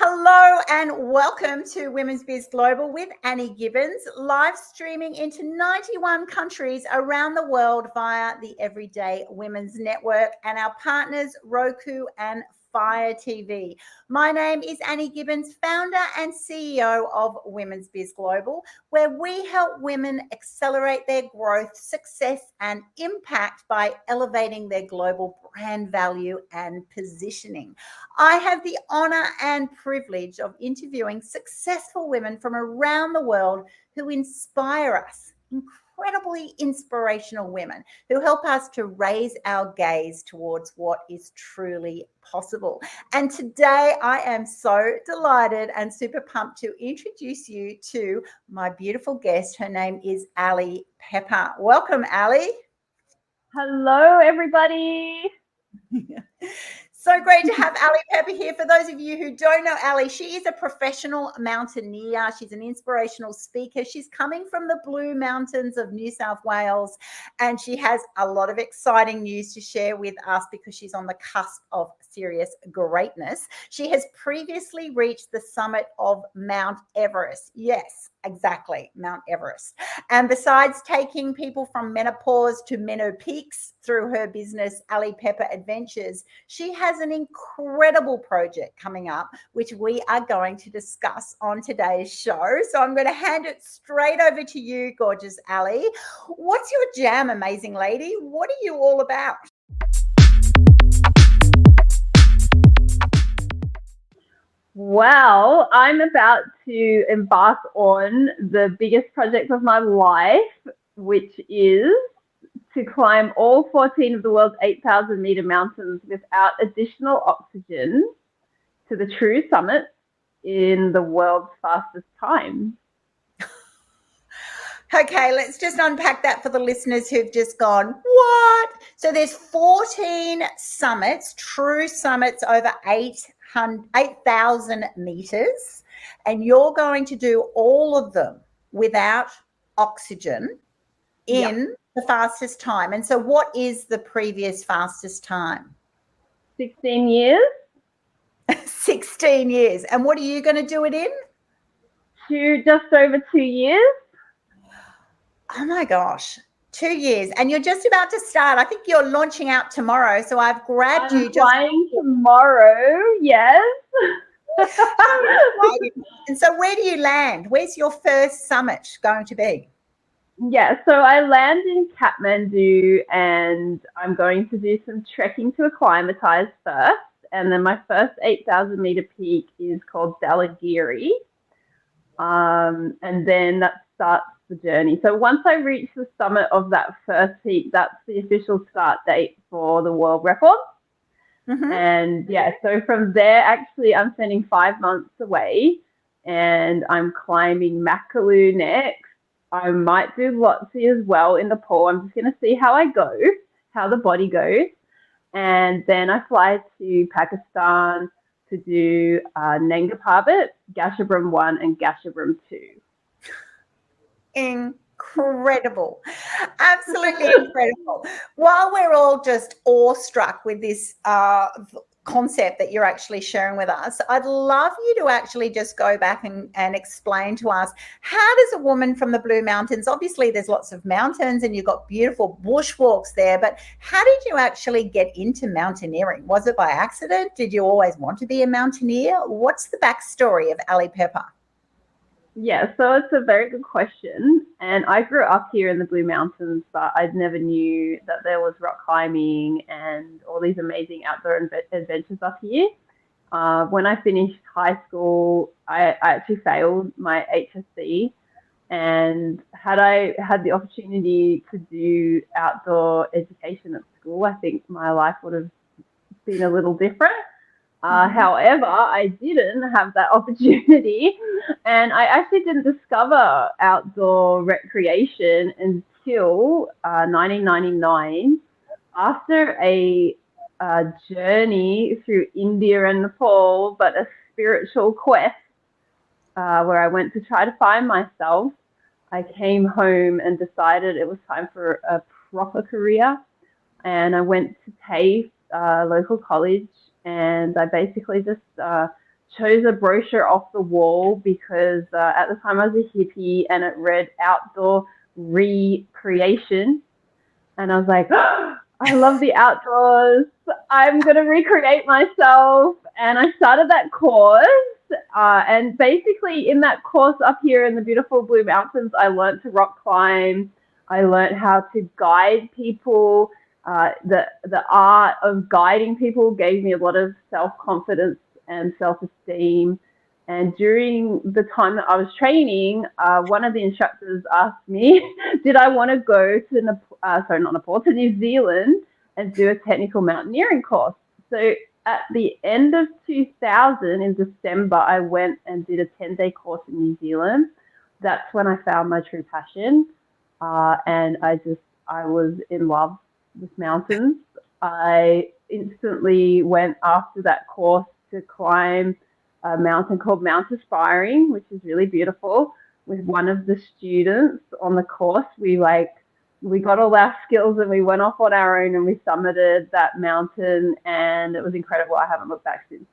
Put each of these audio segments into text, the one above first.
Hello and welcome to Women's Biz Global with Annie Gibbins, live streaming into 91 countries around the world via the Everyday Women's Network and our partners Roku and FireTV. My name is Annie Gibbins, founder and CEO of Women's Biz Global, where we help women accelerate their growth, success, and impact by elevating their global brand value and positioning. I have the honor and privilege of interviewing successful women from around the world who inspire us, incredibly inspirational women who help us to raise our gaze towards what is truly possible. And today I am so delighted and super pumped to introduce you to my beautiful guest. Her name is Allie Pepper. Welcome, Allie. Hello, everybody. So great to have Allie Pepper here. For those of you who don't know Allie, she is a professional mountaineer. She's an inspirational speaker. She's coming from the Blue Mountains of New South Wales, and she has a lot of exciting news to share with us because she's on the cusp of serious greatness. She has previously reached the summit of Mount Everest. Yes, exactly, Mount Everest. And besides taking people from menopause to menopeaks through her business, Allie Pepper Adventures, she has an incredible project coming up, which we are going to discuss on today's show. So I'm going to hand it straight over to you, gorgeous Allie. What's your jam, amazing lady? What are you all about? Well, I'm about to embark on the biggest project of my life, which is to climb all 14 of the world's 8,000-meter mountains without additional oxygen to the true summit in the world's fastest time. Okay, let's just unpack that for the listeners who've just gone, what? So there's 14 summits, true summits over 8,000 meters, and you're going to do all of them without oxygen in the fastest time. And so what is the previous fastest time? 16 years. 16 years. And what are you going to do it in? Just over 2 years. Oh my gosh, 2 years. And you're just about to start. I think you're launching out tomorrow. So I've grabbed you. I'm flying tomorrow, yes. And so where do you land? Where's your first summit going to be? Yeah, so I land in Kathmandu and I'm going to do some trekking to acclimatize first. And then my first 8,000-meter peak is called Dalagiri. And then that starts the journey. So once I reach the summit of that first peak, that's the official start date for the world record. Mm-hmm. And yeah, so from there, actually, I'm spending 5 months away and I'm climbing Makalu next. I might do Lhotse as well in Nepal. I'm just going to see how I go, how the body goes. And then I fly to Pakistan to do Nanga Parbat, Gasherbrum 1 and Gasherbrum 2. Incredible. Absolutely incredible. While we're all just awestruck with this concept that you're actually sharing with us, I'd love you to actually just go back and explain to us, how does a woman from the Blue Mountains, obviously there's lots of mountains and you've got beautiful bushwalks there, but how did you actually get into mountaineering? Was it by accident? Did you always want to be a mountaineer? What's the backstory of Allie Pepper? Yeah, so it's a very good question. And I grew up here in the Blue Mountains, but I never knew that there was rock climbing and all these amazing outdoor adventures up here. When I finished high school, I actually failed my HSC. And had I had the opportunity to do outdoor education at school, I think my life would have been a little different. However, I didn't have that opportunity, and I actually didn't discover outdoor recreation until 1999, after a journey through India and Nepal, but a spiritual quest where I went to try to find myself. I came home and decided it was time for a proper career, and I went to TAFE, local college, and I basically just chose a brochure off the wall because at the time I was a hippie, and it read outdoor recreation. And I was like, oh, I love the outdoors. I'm going to recreate myself. And I started that course. And basically in that course up here in the beautiful Blue Mountains, I learned to rock climb. I learned how to guide people. The art of guiding people gave me a lot of self-confidence and self-esteem. And during the time that I was training, one of the instructors asked me, did I want to go to New Zealand and do a technical mountaineering course. So at the end of 2000, in December, I went and did a 10-day course in New Zealand. That's when I found my true passion. And I was in love with mountains. I instantly went after that course to climb a mountain called Mount Aspiring, which is really beautiful. With one of the students on the course, we got all our skills and we went off on our own and we summited that mountain, and it was incredible. I haven't looked back since.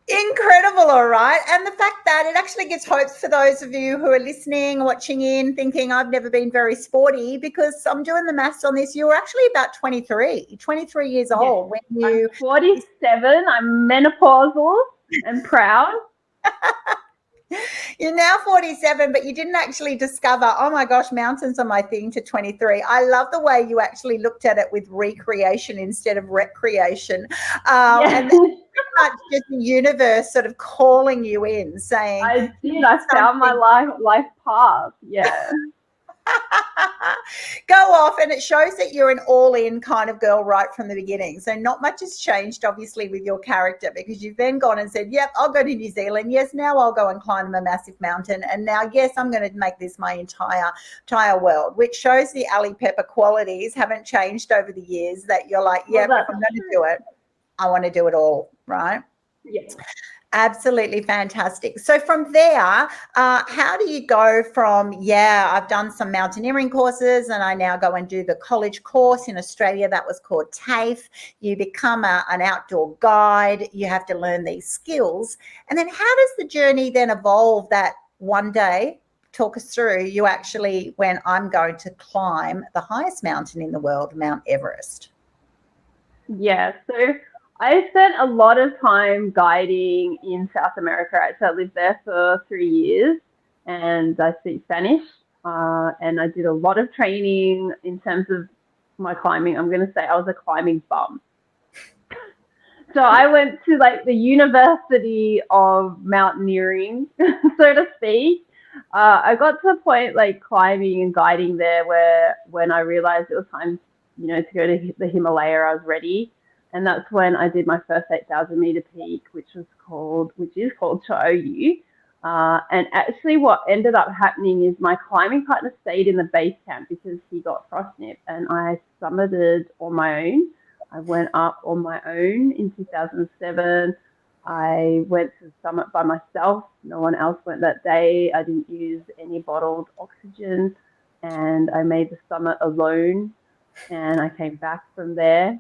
Incredible, all right. And the fact that it actually gives hopes for those of you who are listening, watching in, thinking I've never been very sporty, because I'm doing the maths on this. You were actually about 23 years old when you... I'm 47. I'm menopausal and proud. You're now 47, but you didn't actually discover, oh my gosh, mountains are my thing to 23. I love the way you actually looked at it with recreation instead of recreation. And pretty much just the universe sort of calling you in, saying, I did. I found my life path. Yeah. Go off, and it shows that you're an all-in kind of girl right from the beginning. So not much has changed, obviously, with your character, because you've then gone and said, yep, I'll go to New Zealand. Yes, now I'll go and climb a massive mountain. And now, yes, I'm going to make this my entire world, which shows the Allie Pepper qualities haven't changed over the years, that you're like, yeah, if I'm going to do it, I want to do it all, right? Yes. Absolutely fantastic. So from there, how do you go from, I've done some mountaineering courses and I now go and do the college course in Australia that was called TAFE. You become an outdoor guide. You have to learn these skills. And then how does the journey then evolve that one day, talk us through, you actually went, I'm going to climb the highest mountain in the world, Mount Everest? Yeah, so I spent a lot of time guiding in South America. So I lived there for 3 years, and I speak Spanish, and I did a lot of training in terms of my climbing. I'm going to say I was a climbing bum. So I went to the University of Mountaineering, so to speak. I got to a point climbing and guiding there where when I realized it was time, to go to the Himalaya, I was ready. And that's when I did my first 8,000 meter peak, which is called Cha'oyu. And actually what ended up happening is my climbing partner stayed in the base camp because he got frostnip, and I summited on my own. I went up on my own in 2007. I went to the summit by myself. No one else went that day. I didn't use any bottled oxygen, and I made the summit alone, and I came back from there.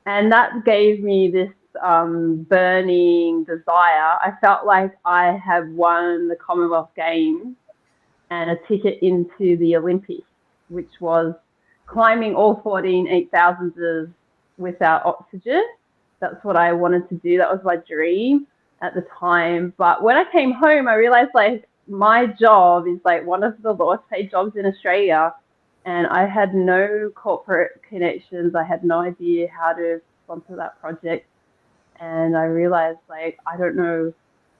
And that gave me this burning desire. I felt like I had won the Commonwealth Games and a ticket into the Olympics, which was climbing all 14 8,000s without oxygen. That's what I wanted to do. That was my dream at the time. But when I came home, I realized my job is one of the lowest paid jobs in Australia. And I had no corporate connections. I had no idea how to sponsor that project. And I realized I don't know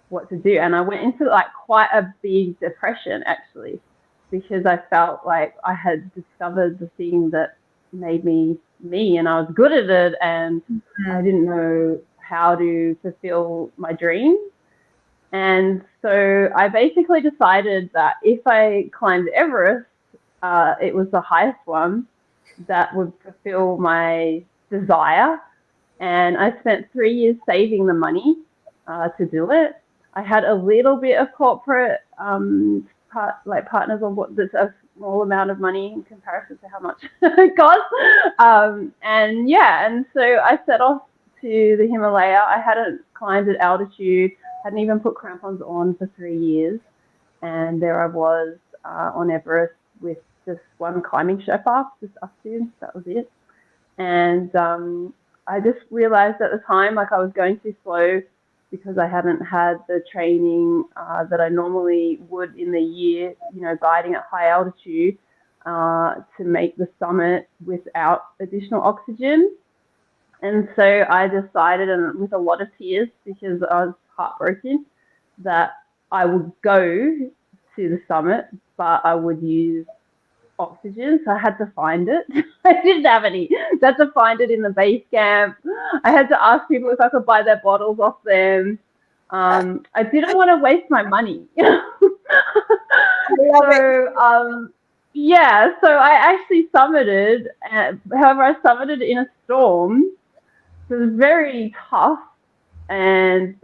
what to do. And I went into quite a big depression actually, because I felt like I had discovered the thing that made me me, and I was good at it, and I didn't know how to fulfill my dreams. And so I basically decided that if I climbed Everest, it was the highest one that would fulfill my desire. And I spent 3 years saving the money to do it. I had a little bit of corporate partners on board. That's a small amount of money in comparison to how much it costs. And so I set off to the Himalaya. I hadn't climbed at altitude, hadn't even put crampons on for 3 years. And there I was on Everest with just one climbing Sherpa, just us two, that was it. And I just realized at the time, like I was going too slow because I hadn't had the training that I normally would in the year, you know, guiding at high altitude to make the summit without additional oxygen. And so I decided, and with a lot of tears because I was heartbroken, that I would go to the summit, but I would use oxygen. So I had to find it. I didn't have any. So I had to find it in the base camp. I had to ask people if I could buy their bottles off them. I didn't want to waste my money. So I actually summited. However, I summited in a storm. So it was very tough and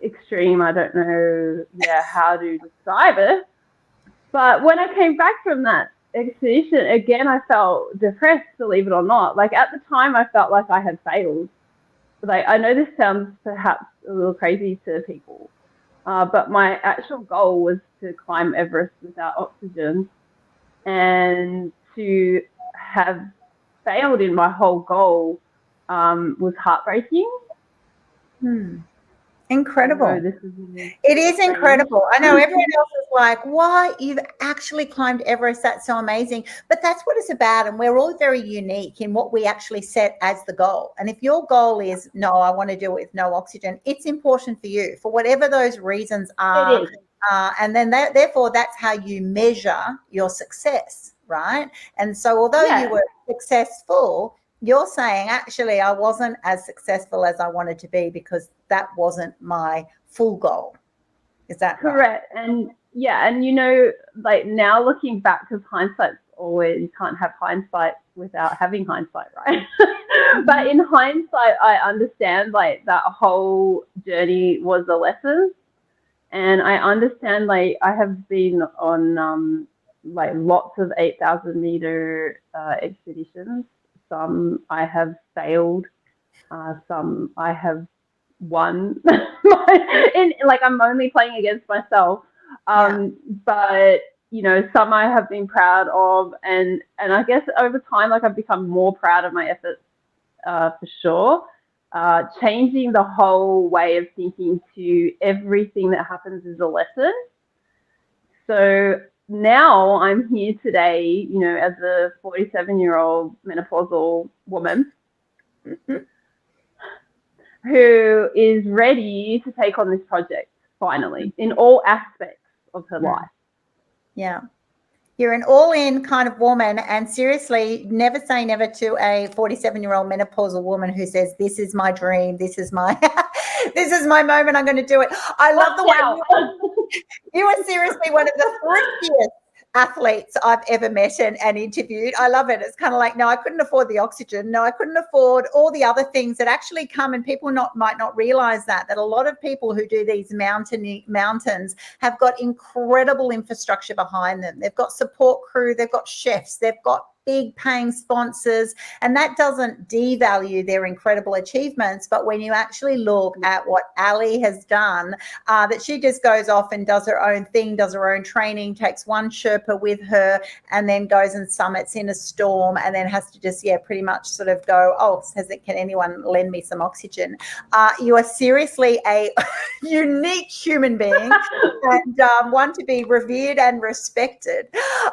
extreme. I don't know how to describe it. But when I came back from that expedition, again, I felt depressed, believe it or not. Like at the time, I felt like I had failed. Like I know this sounds perhaps a little crazy to people, but my actual goal was to climb Everest without oxygen, and to have failed in my whole goal was heartbreaking. Incredible. It is incredible. I know everyone else is like, why? You've actually climbed Everest. That's so amazing. But that's what it's about. And we're all very unique in what we actually set as the goal. And if your goal is, no, I want to do it with no oxygen, it's important for you for whatever those reasons are. And then therefore, that's how you measure your success, right? And so although you were successful, you're saying, actually, I wasn't as successful as I wanted to be because that wasn't my full goal. Is that correct? Right? And you know, like now looking back, because hindsight's always, you can't have hindsight without having hindsight, right? But in hindsight, I understand like that whole journey was a lesson. And I understand, like, I have been on like lots of 8,000 meter expeditions. Some I have failed, some I have won. Like I'm only playing against myself. But you know, some I have been proud of, and I guess over time, like I've become more proud of my efforts for sure. Changing the whole way of thinking to everything that happens is a lesson. So now I'm here today, you know, as a 47-year-old menopausal woman who is ready to take on this project finally in all aspects of her life. Yeah. You're an all-in kind of woman, and seriously, never say never to a 47-year-old menopausal woman who says, this is my dream, this is my this is my moment, I'm going to do it. I love the way you are seriously one of the thriftiest athletes I've ever met and interviewed. I love it. It's kind of like, no, I couldn't afford the oxygen. No, I couldn't afford all the other things that actually come, and people might not realize that a lot of people who do these mountains have got incredible infrastructure behind them. They've got support crew, they've got chefs, they've got big paying sponsors, and that doesn't devalue their incredible achievements. But when you actually look at what Allie has done, that she just goes off and does her own thing, does her own training, takes one Sherpa with her, and then goes and summits in a storm, and then has to just pretty much sort of go, oh, can anyone lend me some oxygen? You are seriously a unique human being and one to be revered and respected.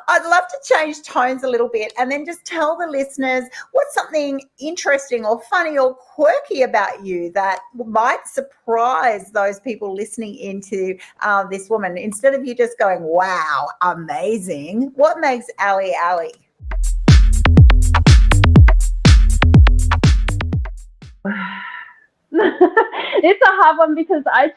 I'd love to change tones a little bit and then just tell the listeners what's something interesting or funny or quirky about you that might surprise those people listening into this woman. Instead of you just going, wow, amazing, what makes Allie Allie? It's a hard one because I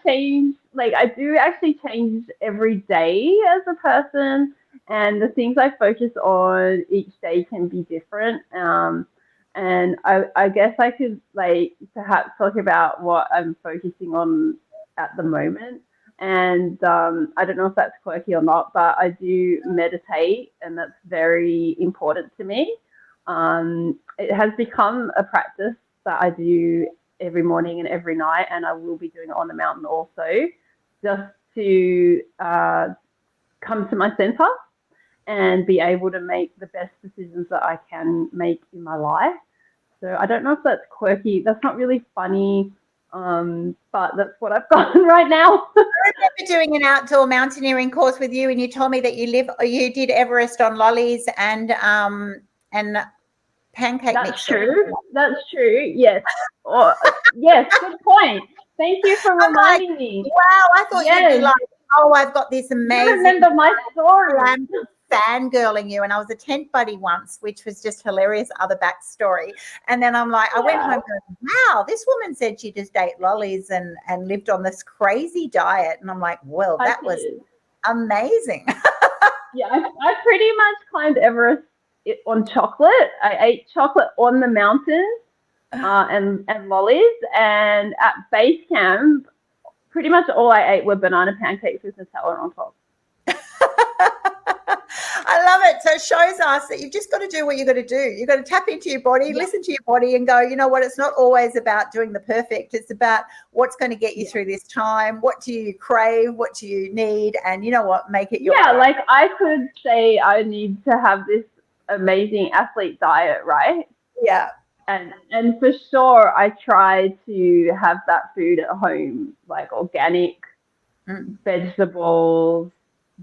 do actually change every day as a person, and the things I focus on each day can be different. And I guess I could perhaps talk about what I'm focusing on at the moment. And I don't know if that's quirky or not, but I do meditate, and that's very important to me. It has become a practice that I do every morning and every night, and I will be doing it on the mountain also, just to come to my center and be able to make the best decisions that I can make in my life. So I don't know if that's quirky. That's not really funny, but that's what I've got right now. I remember doing an outdoor mountaineering course with you, and you told me that you did Everest on lollies and pancake That's mixture. true. That's true. Yes. Yes. Good point. Thank you for reminding me. Wow, I thought you'd be like, oh, I've got this amazing. You remember my story. I'm fangirling you, and I was a tent buddy once, which was just hilarious. Other backstory, and then I'm like, I went home going, wow, this woman said she just ate lollies and lived on this crazy diet, and I'm like, well, that was amazing. Yeah, I pretty much climbed Everest on chocolate. I ate chocolate on the mountains and lollies, and at base camp, pretty much all I ate were banana pancakes with Nutella on top. I love it. So it shows us that you've just got to do what you've got to do. You've got to tap into your body, listen to your body, and go, you know what, it's not always about doing the perfect. It's about what's going to get you through this time. What do you crave? What do you need? And you know what, make it your own. Like I could say I need to have this amazing athlete diet, right? Yeah. And for sure, I try to have that food at home, like organic vegetables,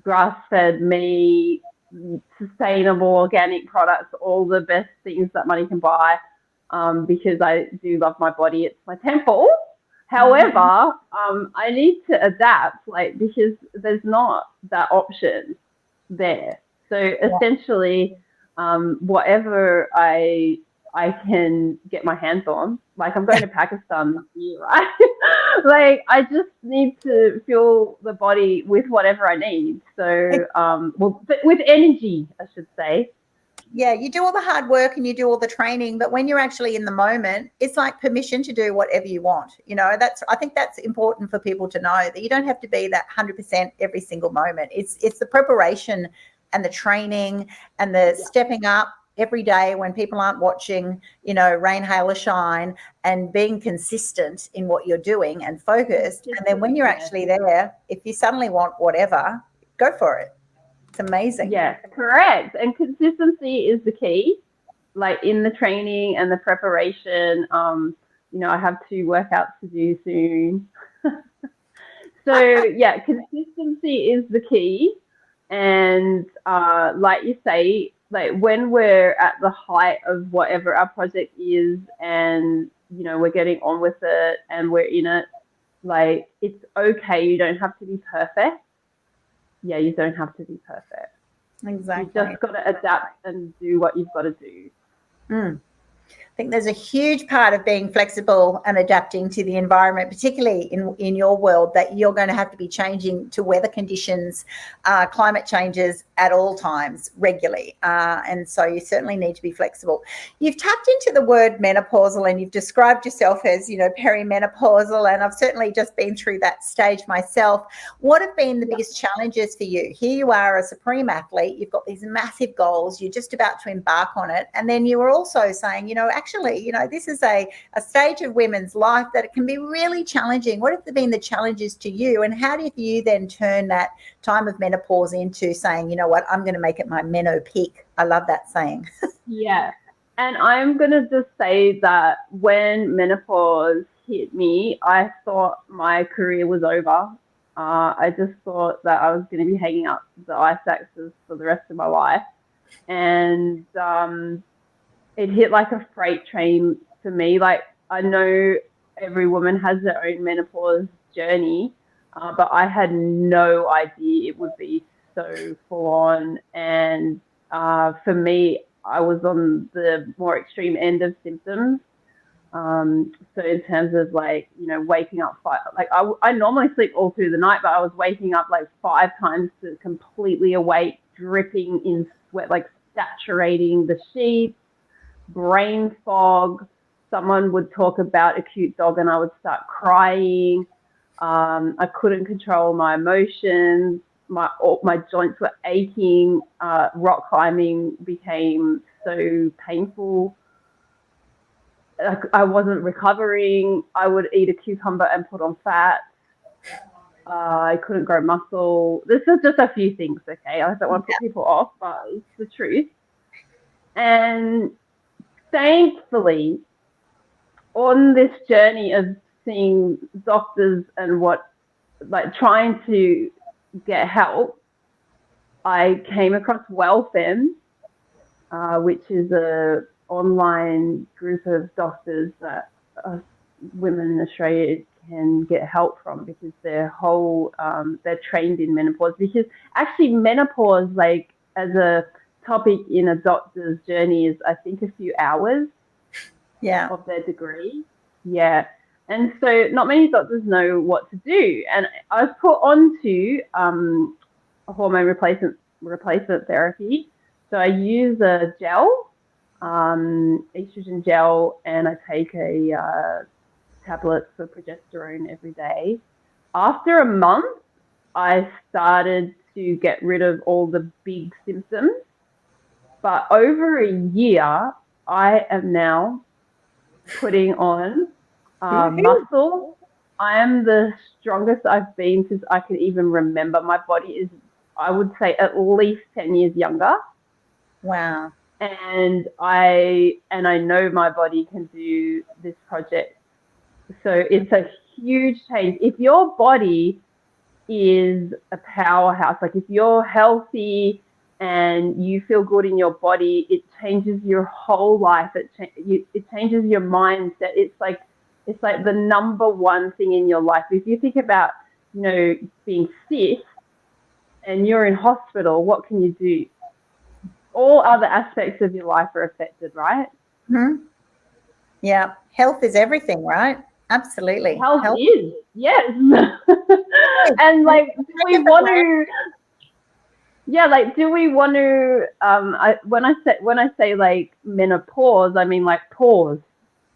grass-fed meat, sustainable organic products, all the best things that money can buy, because I do love my body. It's my temple. However, I need to adapt, like, because there's not that option there. So essentially, whatever I can get my hands on, like I'm going to Pakistan this year, right? Like I just need to fuel the body with whatever I need. So, with energy, I should say. Yeah, you do all the hard work and you do all the training, but when you're actually in the moment, it's like permission to do whatever you want. You know, I think that's important for people to know, that you don't have to be that 100% every single moment. It's the preparation and the training and the stepping up every day when people aren't watching, you know, rain, hail or shine, and being consistent in what you're doing and focused. And then when you're actually there, if you suddenly want whatever, go for it. It's amazing. Yes, correct. And consistency is the key, like in the training and the preparation. You know, I have 2 workouts to do soon. So yeah, consistency is the key. And like you say, like when we're at the height of whatever our project is, and you know we're getting on with it and we're in it, like it's okay. You don't have to be perfect. Yeah, you don't have to be perfect. Exactly. You just got to adapt and do what you've got to do. I think there's a huge part of being flexible and adapting to the environment, particularly in your world, that you're going to have to be changing to weather conditions, climate changes at all times regularly. And so you certainly need to be flexible. You've tapped into the word menopausal and you've described yourself as, you know, perimenopausal. And I've certainly just been through that stage myself. What have been the biggest challenges for you? Here you are, a supreme athlete. You've got these massive goals. You're just about to embark on it. And then you were also saying, you know, actually, you know, this is a stage of women's life that it can be really challenging. What have been the challenges to you, and how did you then turn that time of menopause into saying, you know what, I'm going to make it my menopeak? I love that saying. Yeah. And I'm going to just say that when menopause hit me, I thought my career was over. I just thought that I was going to be hanging up the ice axes for the rest of my life. And it hit like a freight train for me. Like, I know every woman has their own menopause journey, but I had no idea it would be so full on. And for me, I was on the more extreme end of symptoms. So in terms of like, you know, waking up, like I normally sleep all through the night, but I was waking up like 5 times to completely awake, dripping in sweat, like saturating the sheets. Brain fog. Someone would talk about a cute dog and I would start crying. I couldn't control my emotions. My joints were aching. Rock climbing became so painful. like I wasn't recovering. I would eat a cucumber and put on fat. I couldn't grow muscle. This is just a few things, okay? I don't want to put people off, but it's the truth. And thankfully, on this journey of seeing doctors and trying to get help, I came across WellFem, which is a online group of doctors that women in Australia can get help from, because they're trained in menopause. Because actually menopause, like as a topic in a doctor's journey, is I think a few hours of their degree. Yeah. And so not many doctors know what to do. And I was put onto hormone replacement therapy. So I use a gel, estrogen gel, and I take a tablet for progesterone every day. After a month, I started to get rid of all the big symptoms. But over a year, I am now putting on muscle. I am the strongest I've been since I can even remember. My body is, I would say, at least 10 years younger. Wow. And I know my body can do this project. So it's a huge change. If your body is a powerhouse, like if you're healthy and you feel good in your body, it changes your whole life. It changes your mindset. It's like the number one thing in your life. If you think about, being sick and you're in hospital, what can you do? All other aspects of your life are affected, right? Mm-hmm. Yeah. Health is everything, right? Absolutely. Health is, yes. And like, do we want to, when I say like menopause, I mean like pause,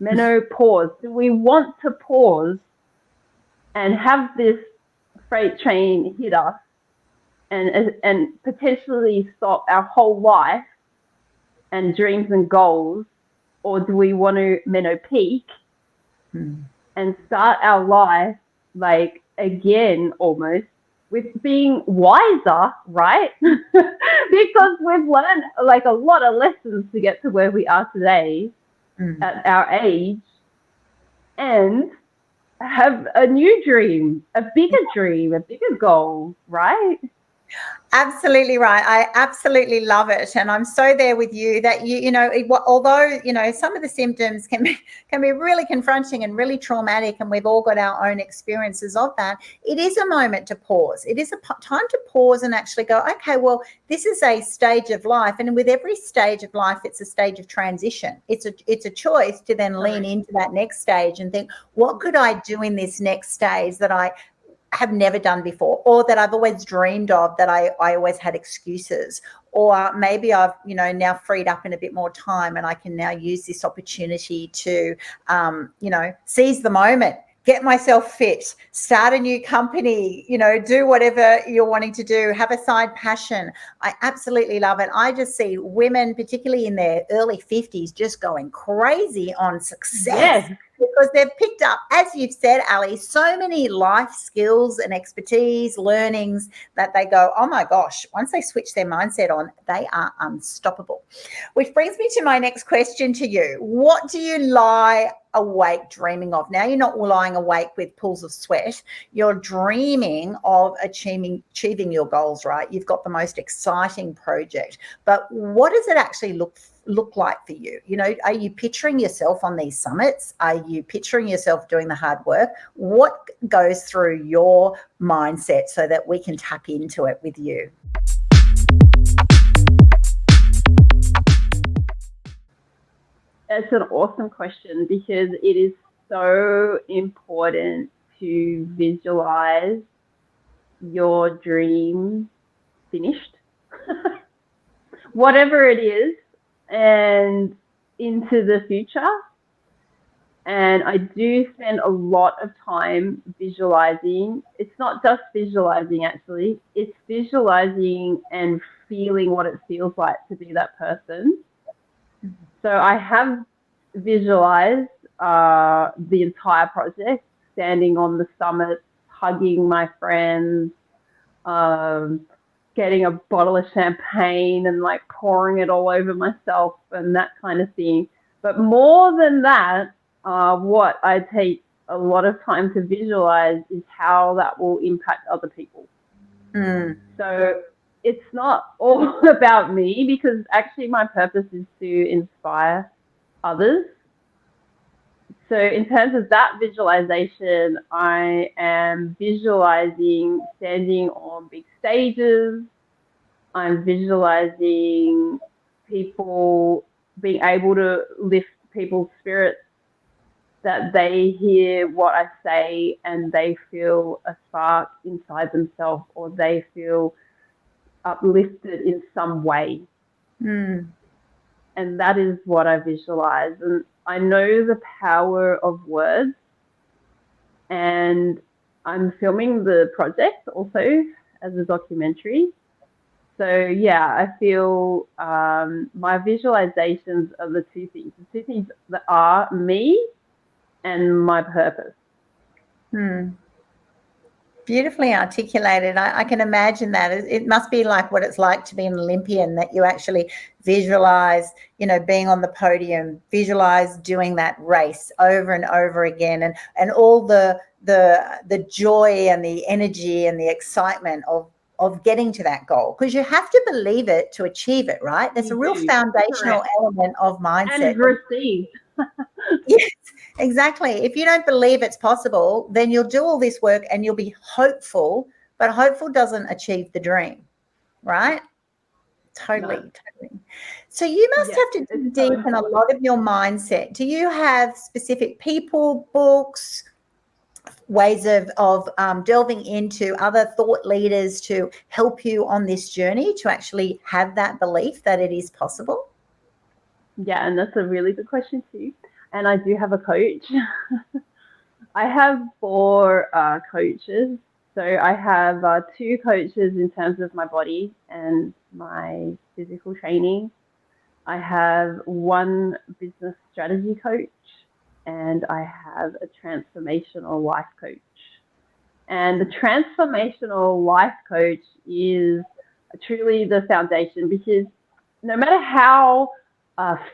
menopause. Do we want to pause and have this freight train hit us and potentially stop our whole life and dreams and goals? Or do we want to menopeak and start our life like again, almost, with being wiser, right? Because we've learned like a lot of lessons to get to where we are today at our age, and have a new dream, a bigger goal, right? Absolutely right. I absolutely love it, and I'm so there with you that although some of the symptoms can be really confronting and really traumatic, and we've all got our own experiences of that. It is a moment to pause. It is a time to pause and actually go, okay, well, this is a stage of life, and with every stage of life, it's a stage of transition. It's a choice to then lean into that next stage and think, what could I do in this next stage that I have never done before, or that I've always dreamed of, that I always had excuses, or maybe I've now freed up in a bit more time and I can now use this opportunity to seize the moment, get myself fit, start a new company, do whatever you're wanting to do, have a side passion. I absolutely love it. I just see women, particularly in their early 50s, just going crazy on success. Yes. Because they've picked up, as you've said, Allie, so many life skills and expertise, learnings, that they go, oh my gosh, once they switch their mindset on, they are unstoppable. Which brings me to my next question to you. What do you lie awake dreaming of? Now, you're not lying awake with pools of sweat. You're dreaming of achieving your goals, right? You've got the most exciting project. But what does it actually look like for you? Are you picturing yourself on these summits? Are you picturing yourself doing the hard work? What goes through your mindset so that we can tap into it with you? It's an awesome question, because it is so important to visualize your dream finished, whatever it is, and into the future. And I do spend a lot of time visualizing. It's not just visualizing, actually. It's visualizing and feeling what it feels like to be that person. So I have visualize the entire project, standing on the summit, hugging my friends, getting a bottle of champagne and like pouring it all over myself and that kind of thing. But more than that, what I take a lot of time to visualize is how that will impact other people. So it's not all about me, because actually my purpose is to inspire others. So in terms of that visualization, I am visualizing standing on big stages. I'm visualizing people being able to lift people's spirits, that they hear what I say and they feel a spark inside themselves, or they feel uplifted in some way. And that is what I visualize. And I know the power of words, and I'm filming the project also as a documentary. So yeah, I feel my visualizations are the two things that are me and my purpose. Beautifully articulated. I can imagine that. It must be like what it's like to be an Olympian, that you actually visualize, being on the podium, visualize doing that race over and over again, and all the joy and the energy and the excitement of getting to that goal, because you have to believe it to achieve it, right? There's a real foundational element of mindset. And receive. Yes, exactly. If you don't believe it's possible, then you'll do all this work and you'll be hopeful, but hopeful doesn't achieve the dream, right? Totally. So you must have to deepen a lot of your mindset. Do you have specific people, books, ways of delving into other thought leaders to help you on this journey to actually have that belief that it is possible? Yeah, and that's a really good question too. And I do have a coach. I have 4 coaches. So I have 2 coaches in terms of my body and my physical training. I have 1 business strategy coach, and I have a transformational life coach. And the transformational life coach is truly the foundation, because no matter how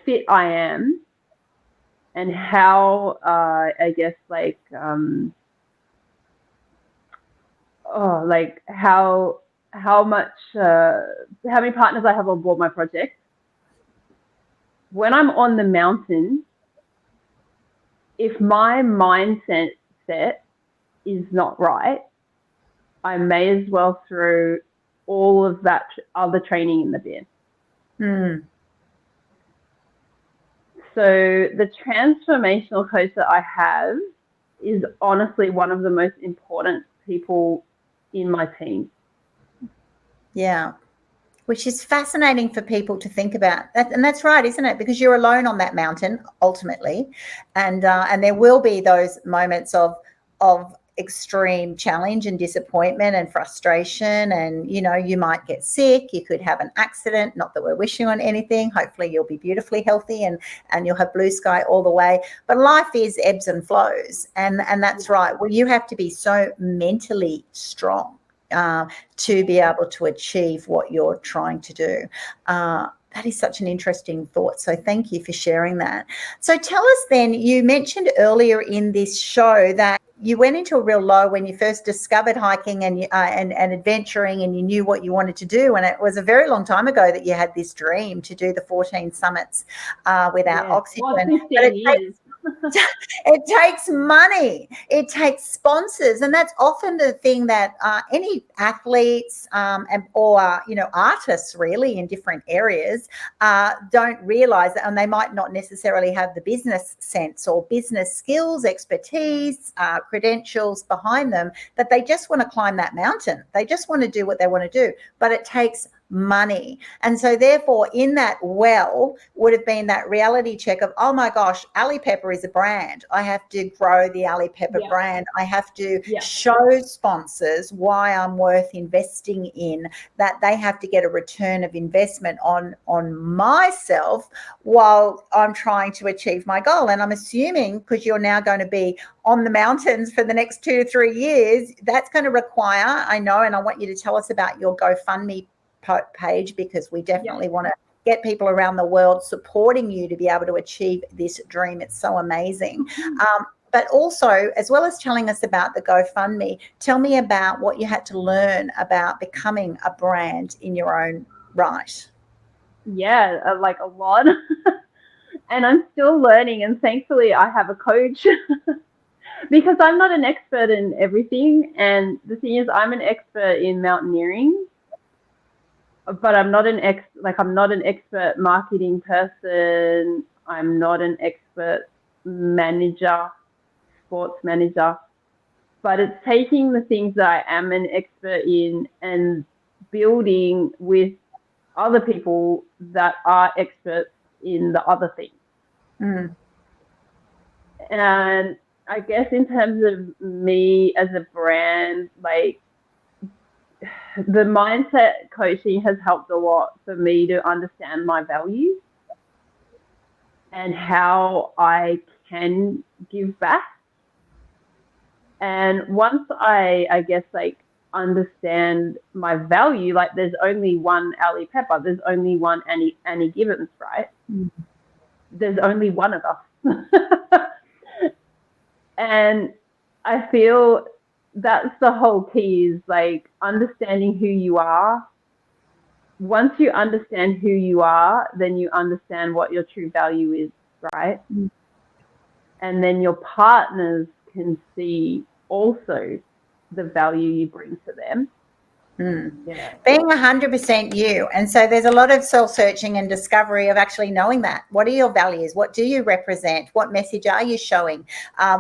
fit I am, and how I guess how many partners I have on board my project, when I'm on the mountain, if my mindset is not right, I may as well throw all of that other training in the bin. So the transformational coach that I have is honestly one of the most important people in my team. Yeah, which is fascinating for people to think about. And that's right, isn't it? Because you're alone on that mountain ultimately, and there will be those moments of extreme challenge and disappointment and frustration, and you might get sick, you could have an accident, not that we're wishing on anything, hopefully you'll be beautifully healthy and you'll have blue sky all the way, but life is ebbs and flows, and that's right. Well, you have to be so mentally strong to be able to achieve what you're trying to do. That is such an interesting thought. So thank you for sharing that. So tell us then, you mentioned earlier in this show that you went into a real low when you first discovered hiking and adventuring, and you knew what you wanted to do. And it was a very long time ago that you had this dream to do the 14 summits without oxygen. Well, 15 years. It takes money, it takes sponsors, and that's often the thing that any athletes or artists really in different areas don't realize that, and they might not necessarily have the business sense or business skills, expertise, credentials behind them, that they just want to climb that mountain. They just want to do what they want to do, but it takes money. And so therefore in that well would have been that reality check of, oh my gosh, Allie Pepper is a brand. I have to grow the Allie Pepper brand. I have to show sponsors why I'm worth investing in, that they have to get a return of investment on myself while I'm trying to achieve my goal. And I'm assuming, because you're now going to be on the mountains for the next 2 to 3 years, that's going to require, I know, and I want you to tell us about your GoFundMe page, because we definitely want to get people around the world supporting you to be able to achieve this dream. It's so amazing. But also, as well as telling us about the GoFundMe, tell me about what you had to learn about becoming a brand in your own right. Yeah, like a lot. And I'm still learning, and thankfully I have a coach because I'm not an expert in everything. And the thing is, I'm an expert in mountaineering, but I'm not an expert marketing person. I'm not an expert manager, sports manager, but it's taking the things that I am an expert in and building with other people that are experts in the other things. And I guess in terms of me as a brand, like, the mindset coaching has helped a lot for me to understand my values and how I can give back. And once I guess, like, understand my value, like, there's only one Allie Pepper, there's only one Annie Gibbins, right? There's only one of us. And I feel that's the whole key, is like understanding who you are. Once you understand who you are, then you understand what your true value is, right? And then your partners can see also the value you bring to them. Being 100% you. And so there's a lot of self-searching and discovery of actually knowing that. What are your values? What do you represent? What message are you showing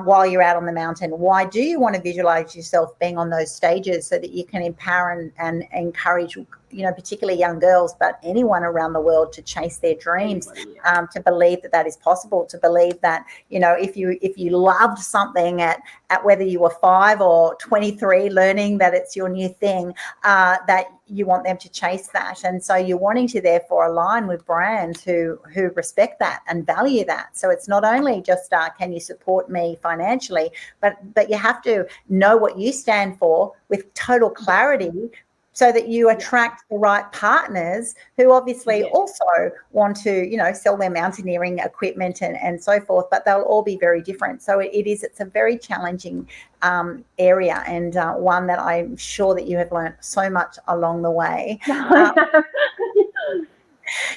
while you're out on the mountain? Why do you want to visualize yourself being on those stages, so that you can empower and encourage, particularly young girls, but anyone around the world, to chase their dreams, to believe that is possible, to believe that, if you loved something at whether you were 5 or 23, learning that it's your new thing, that you want them to chase that. And so you're wanting to therefore align with brands who respect that and value that. So it's not only just can you support me financially, but you have to know what you stand for with total clarity, so that you attract the right partners who obviously also want to, sell their mountaineering equipment and so forth, but they'll all be very different. So it's a very challenging area, and one that I'm sure that you have learned so much along the way.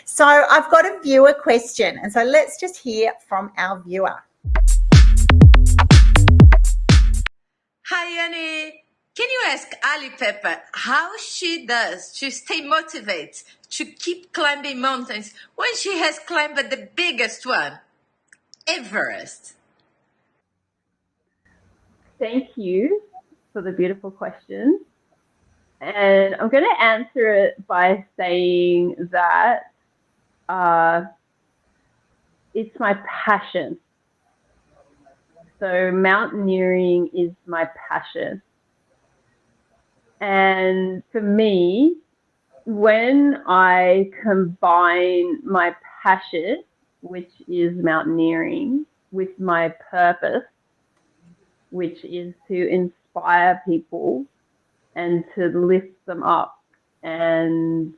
So I've got a viewer question, and so let's just hear from our viewer. Hi, Annie. Can you ask Allie Pepper how she does to stay motivated to keep climbing mountains when she has climbed the biggest one, Everest? Thank you for the beautiful question. And I'm going to answer it by saying that it's my passion. So mountaineering is my passion. And for me, when I combine my passion, which is mountaineering, with my purpose, which is to inspire people and to lift them up and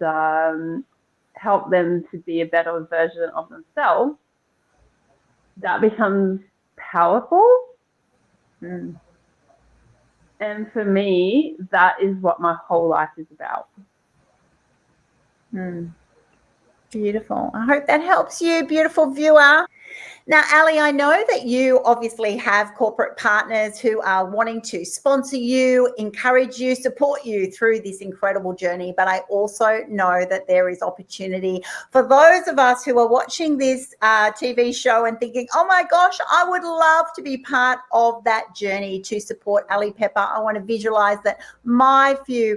help them to be a better version of themselves, that becomes powerful. And for me, that is what my whole life is about. Beautiful. I hope that helps you, beautiful viewer. Now, Allie, I know that you obviously have corporate partners who are wanting to sponsor you, encourage you, support you through this incredible journey. But I also know that there is opportunity for those of us who are watching this TV show and thinking, oh my gosh, I would love to be part of that journey to support Allie Pepper. I want to visualize that my few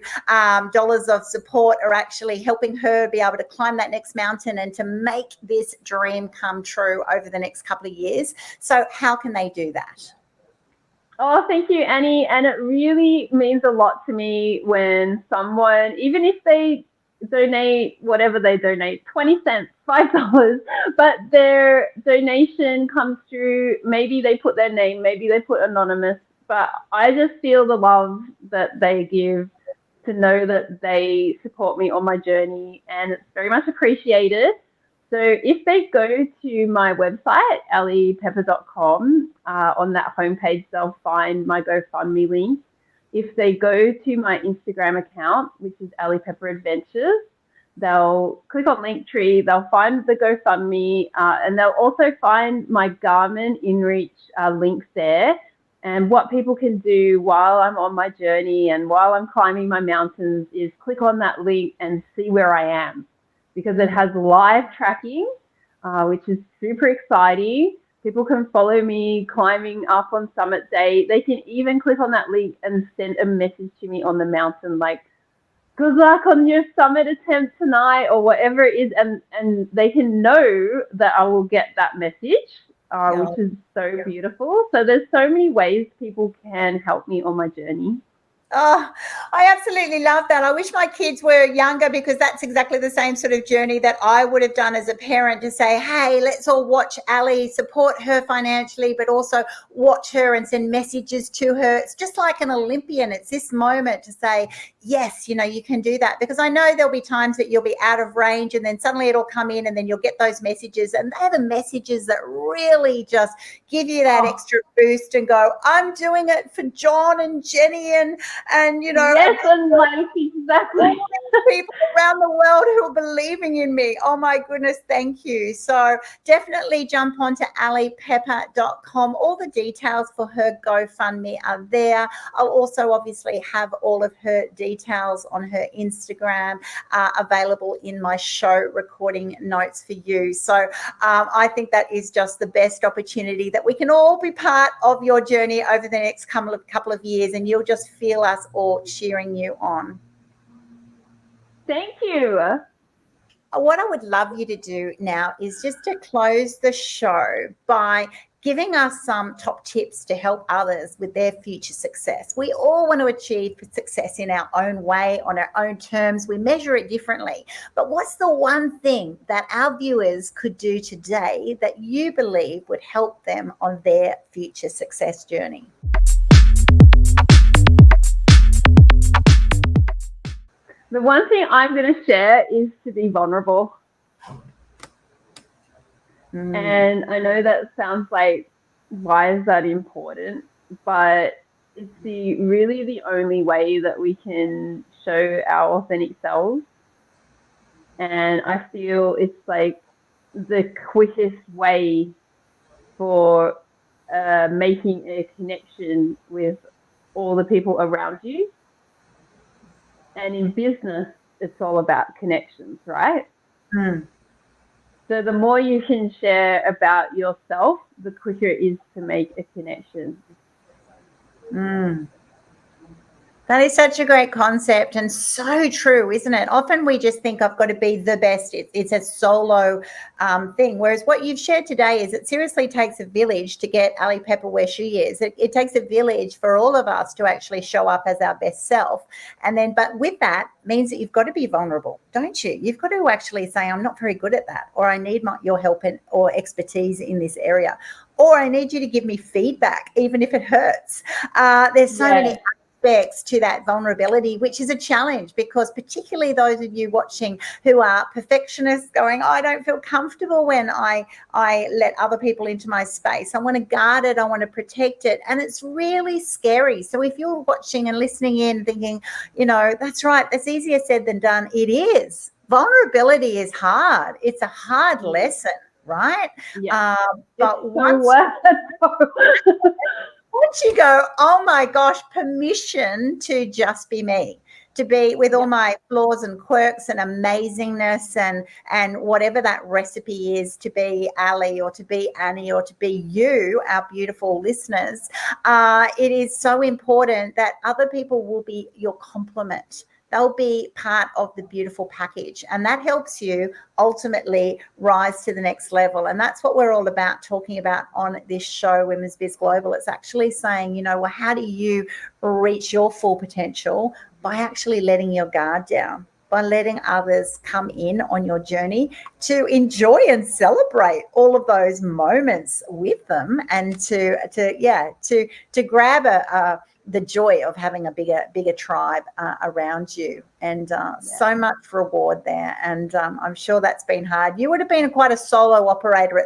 dollars of support are actually helping her be able to climb that next mountain and to make this dream come true over the next couple of years. So how can they do that? Oh, thank you, Annie. And it really means a lot to me when someone, even if they donate whatever they donate, 20 cents, $5, but their donation comes through, maybe they put their name, maybe they put anonymous, but I just feel the love that they give to know that they support me on my journey, and it's very much appreciated. So if they go to my website, alliepepper.com, on that homepage, they'll find my GoFundMe link. If they go to my Instagram account, which is Allie Pepper Adventures, they'll click on Linktree, they'll find the GoFundMe, and they'll also find my Garmin InReach links there. And what people can do while I'm on my journey and while I'm climbing my mountains is click on that link and see where I am, because it has live tracking, which is super exciting. People can follow me climbing up on summit day. They can even click on that link and send a message to me on the mountain, like, good luck on your summit attempt tonight, or whatever it is. And they can know that I will get that message, which is so beautiful. So there's so many ways people can help me on my journey. Oh, I absolutely love that. I wish my kids were younger, because that's exactly the same sort of journey that I would have done as a parent, to say, hey, let's all watch Allie, support her financially, but also watch her and send messages to her. It's just like an Olympian. It's this moment to say, yes, you can do that, because I know there'll be times that you'll be out of range and then suddenly it'll come in and then you'll get those messages, and they're the messages that really just give you that extra boost and go, I'm doing it for John and Jenny and yes, and like, exactly, people around the world who are believing in me. Oh my goodness, thank you. So definitely jump onto alliepepper.com. All the details for her GoFundMe are there. I'll also obviously have all of her details on her Instagram available in my show recording notes for you. So I think that is just the best opportunity that we can all be part of your journey over the next couple of years, and you'll just feel us all cheering you on. Thank you. What I would love you to do now is just to close the show by giving us some top tips to help others with their future success. We all want to achieve success in our own way, on our own terms. We measure it differently. But what's the one thing that our viewers could do today that you believe would help them on their future success journey? The one thing I'm going to share is to be vulnerable. And I know that sounds like, why is that important? But it's really the only way that we can show our authentic selves. And I feel it's like the quickest way for making a connection with all the people around you. And in business, it's all about connections, right? So the more you can share about yourself, the quicker it is to make a connection. That is such a great concept, and so true, isn't it? Often we just think I've got to be the best. It's a solo thing. Whereas what you've shared today is it seriously takes a village to get Allie Pepper where she is. It takes a village for all of us to actually show up as our best self. And then, but with that means that you've got to be vulnerable, don't you? You've got to actually say, I'm not very good at that, or I need your help or expertise in this area, or I need you to give me feedback, even if it hurts. There's so many to that vulnerability, which is a challenge, because particularly those of you watching who are perfectionists going, I don't feel comfortable when I let other people into my space. I want to guard it. I want to protect it. And it's really scary. So if you're watching and listening in thinking, that's right, that's easier said than done. It is. Vulnerability is hard. It's a hard lesson. right? Yeah. But it's so worth it. once you go, oh my gosh, permission to just be me, to be with all my flaws and quirks and amazingness and whatever that recipe is, to be Allie or to be Annie or to be you, our beautiful listeners. It is so important that other people will be your complement. They'll be part of the beautiful package, and that helps you ultimately rise to the next level. And that's what we're all about talking about on this show, Women's Biz Global. It's actually saying, well, how do you reach your full potential? By actually letting your guard down, by letting others come in on your journey, to enjoy and celebrate all of those moments with them, and to grab the joy of having a bigger tribe around you, and so much reward there. And I'm sure that's been hard. You would have been quite a solo operator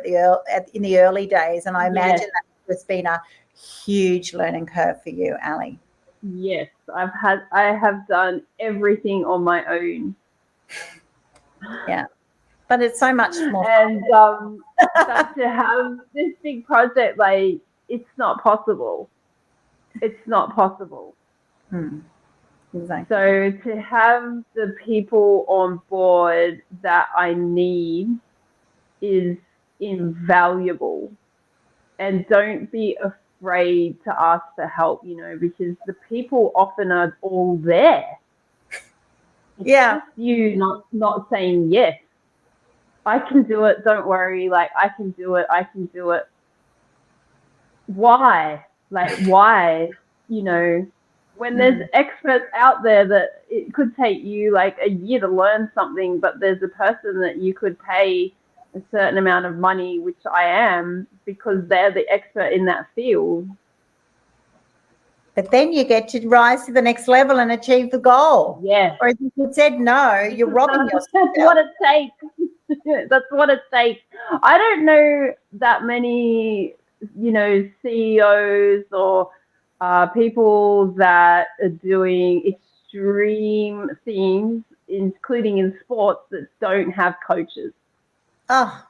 in the early days, and I imagine that has been a huge learning curve for you, Allie. Yes, I have done everything on my own. Yeah, but it's so much more. And but to have this big project, like, it's not possible. It's not possible. Exactly. So to have the people on board that I need is invaluable. And don't be afraid to ask for help, because the people often are all there. It's just you not saying yes. I can do it. Don't worry. Like, I can do it. I can do it. Why? Like, why? When there's experts out there that it could take you like a year to learn something, but there's a person that you could pay a certain amount of money, which I am, because they're the expert in that field. But then you get to rise to the next level and achieve the goal. Yeah. Or if you said no, you're robbing yourself. That's what it takes. That's what it takes. I don't know that many, CEOs or people that are doing extreme things, including in sports, that don't have coaches. Oh,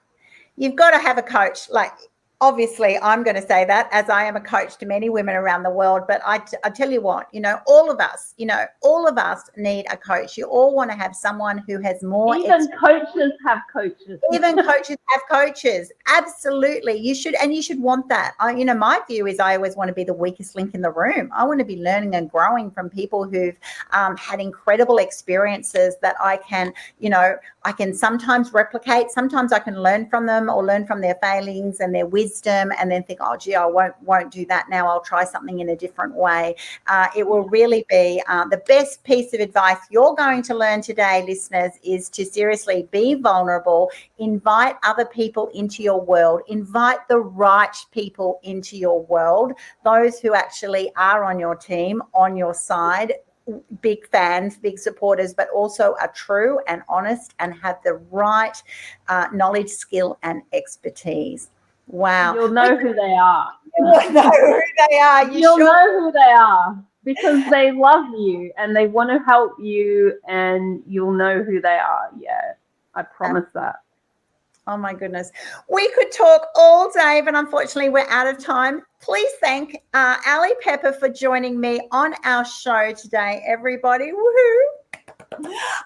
you've got to have a coach. Like, obviously, I'm going to say that, as I am a coach to many women around the world. But I tell you what, all of us need a coach. You all want to have someone who has more. Even coaches have coaches. Even coaches have coaches. Absolutely. You should want that. My view is I always want to be the weakest link in the room. I want to be learning and growing from people who've had incredible experiences that I can sometimes replicate. Sometimes I can learn from them, or learn from their failings and their wisdom, and then think, oh, gee, I won't do that now. I'll try something in a different way. It will really be the best piece of advice you're going to learn today, listeners, is to seriously be vulnerable, invite other people into your world, invite the right people into your world, those who actually are on your team, on your side, big fans, big supporters, but also are true and honest and have the right knowledge, skill, and expertise. Wow. You'll know who they are. You'll know who they are. You'll know who they are, because they love you and they want to help you, and you'll know who they are. Yeah, I promise that. Oh, my goodness. We could talk all day, but unfortunately we're out of time. Please thank Allie Pepper for joining me on our show today, everybody. Woohoo!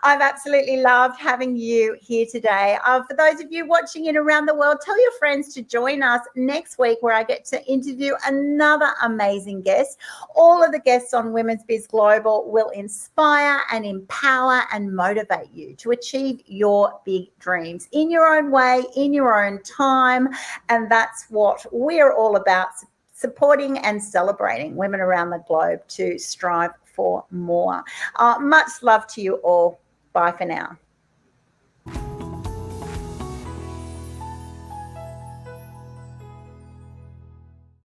I've absolutely loved having you here today. For those of you watching in around the world, tell your friends to join us next week, where I get to interview another amazing guest. All of the guests on Women's Biz Global will inspire and empower and motivate you to achieve your big dreams in your own way, in your own time. And that's what we're all about, supporting and celebrating women around the globe to strive for more. Much love to you all. Bye for now.